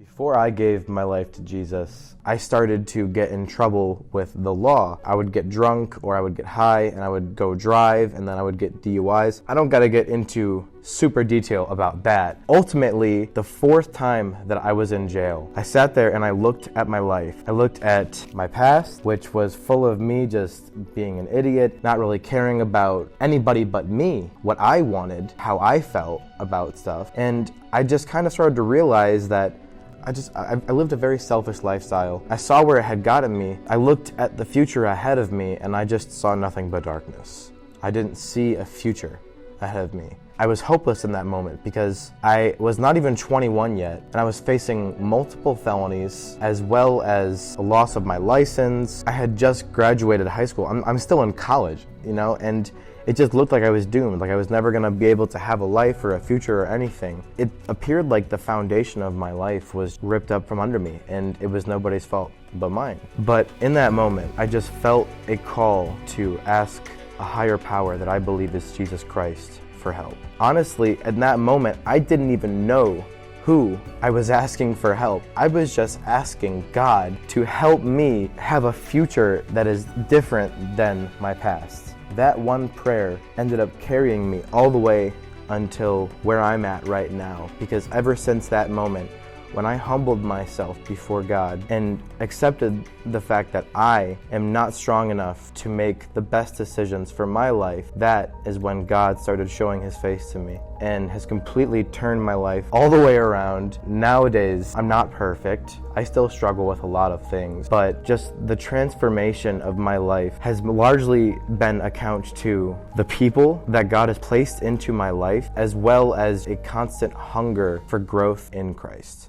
Before I gave my life to Jesus, I started to get in trouble with the law. I would get drunk or I would get high and I would go drive and then I would get DUIs. I don't gotta get into super detail about that. Ultimately, the fourth time that I was in jail, I sat there and I looked at my life. I looked at my past, which was full of me just being an idiot, not really caring about anybody but me, what I wanted, how I felt about stuff. And I just kind of started to realize that I lived a very selfish lifestyle. I saw where it had gotten me. I looked at the future ahead of me and I just saw nothing but darkness. I didn't see a future ahead of me. I was hopeless in that moment because I was not even 21 yet and I was facing multiple felonies as well as a loss of my license. I had just graduated high school. I'm still in college, and it just looked like I was doomed, like I was never going to be able to have a life or a future or anything. It appeared like the foundation of my life was ripped up from under me, and it was nobody's fault but mine. But in that moment, I just felt a call to ask a higher power that I believe is Jesus Christ for help. Honestly, in that moment, I didn't even know who I was asking for help. I was just asking God to help me have a future that is different than my past. That one prayer ended up carrying me all the way until where I'm at right now, because ever since that moment, when I humbled myself before God and accepted the fact that I am not strong enough to make the best decisions for my life, that is when God started showing his face to me and has completely turned my life all the way around. Nowadays, I'm not perfect. I still struggle with a lot of things, but just the transformation of my life has largely been account to the people that God has placed into my life, as well as a constant hunger for growth in Christ.